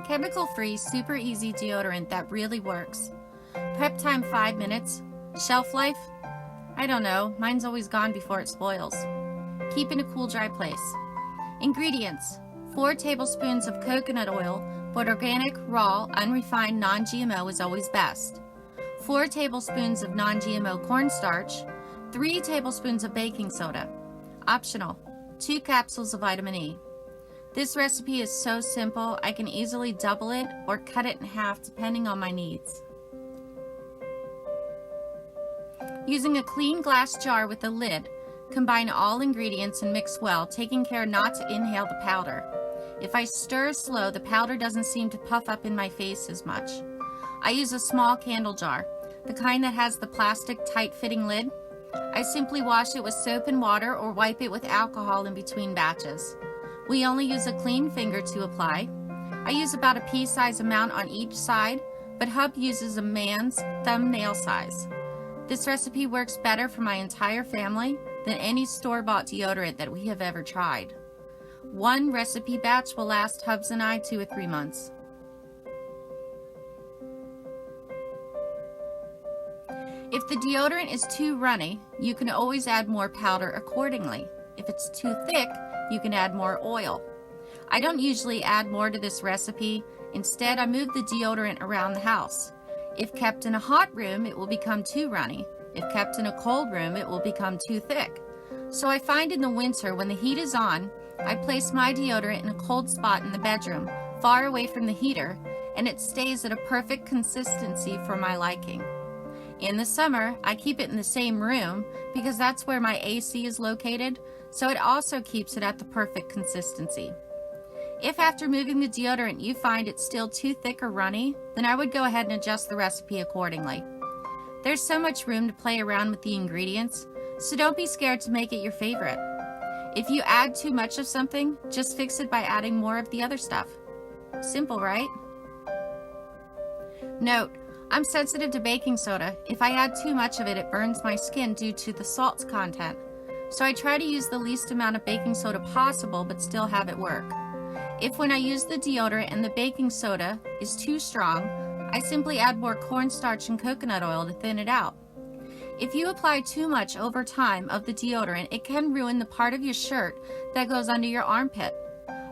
Chemical-free, super easy deodorant that really works. Prep time 5 minutes. Shelf life? I don't know, mine's always gone before it spoils. Keep in a cool, dry place. Ingredients: 4 tablespoons of coconut oil, but organic, raw, unrefined, non-GMO is always best. 4 tablespoons of non-GMO cornstarch, 3 tablespoons of baking soda. Optional, 2 capsules of vitamin E. This recipe is so simple, I can easily double it or cut it in half depending on my needs. Using a clean glass jar with a lid, combine all ingredients and mix well, taking care not to inhale the powder. If I stir slow, the powder doesn't seem to puff up in my face as much. I use a small candle jar, the kind that has the plastic tight-fitting lid. I simply wash it with soap and water or wipe it with alcohol in between batches. We only use a clean finger to apply. I use about a pea-size amount on each side, but Hub uses a man's thumbnail size. This recipe works better for my entire family than any store-bought deodorant that we have ever tried. One recipe batch will last Hubs and I 2 or 3 months. If the deodorant is too runny, you can always add more powder accordingly. If it's too thick, you can add more oil. I don't usually add more to this recipe. Instead, I move the deodorant around the house. If kept in a hot room, it will become too runny. If kept in a cold room, it will become too thick. So I find in the winter, when the heat is on, I place my deodorant in a cold spot in the bedroom, far away from the heater, and it stays at a perfect consistency for my liking. In the summer, I keep it in the same room because that's where my AC is located, so it also keeps it at the perfect consistency. If after moving the deodorant you find it's still too thick or runny, then I would go ahead and adjust the recipe accordingly. There's so much room to play around with the ingredients, so don't be scared to make it your favorite. If you add too much of something, just fix it by adding more of the other stuff. Simple, right? Note, I'm sensitive to baking soda. If I add too much of it, it burns my skin due to the salt content. So I try to use the least amount of baking soda possible, but still have it work. If when I use the deodorant and the baking soda is too strong, I simply add more cornstarch and coconut oil to thin it out. If you apply too much over time of the deodorant, it can ruin the part of your shirt that goes under your armpit.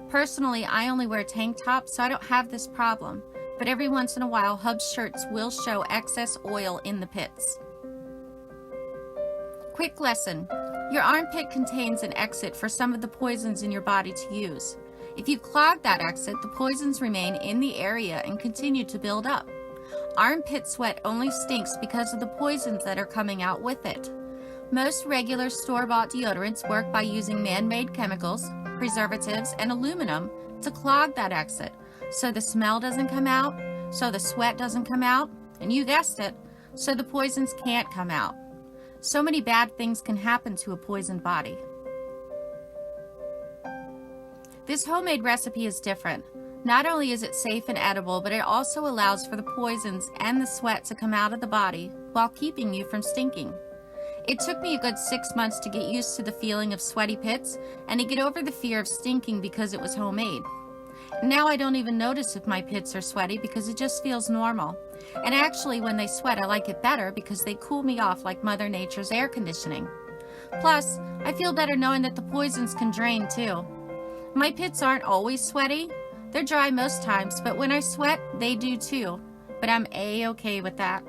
Personally, I only wear tank tops, so I don't have this problem, but every once in a while, Hub's shirts will show excess oil in the pits. Quick lesson. Your armpit contains an exit for some of the poisons in your body to use. If you clog that exit, the poisons remain in the area and continue to build up. Armpit sweat only stinks because of the poisons that are coming out with it. Most regular store-bought deodorants work by using man-made chemicals, preservatives, and aluminum to clog that exit, so the smell doesn't come out, so the sweat doesn't come out, and you guessed it, so the poisons can't come out. So many bad things can happen to a poisoned body. This homemade recipe is different. Not only is it safe and edible, but it also allows for the poisons and the sweat to come out of the body while keeping you from stinking. It took me a good 6 months to get used to the feeling of sweaty pits and to get over the fear of stinking because it was homemade. Now I don't even notice if my pits are sweaty because it just feels normal. And actually, when they sweat, I like it better because they cool me off like Mother Nature's air conditioning. Plus, I feel better knowing that the poisons can drain too. My pits aren't always sweaty. They're dry most times, but when I sweat, they do too. But I'm A-okay with that.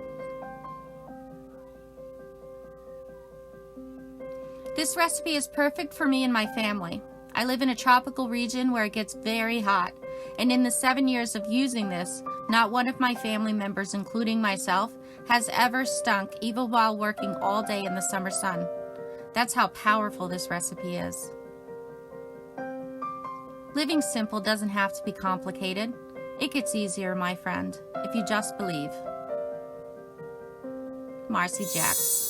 This recipe is perfect for me and my family. I live in a tropical region where it gets very hot, and in the 7 years of using this, not one of my family members, including myself, has ever stunk even while working all day in the summer sun. That's how powerful this recipe is. Living simple doesn't have to be complicated. It gets easier, my friend, if you just believe. Marcy Jax.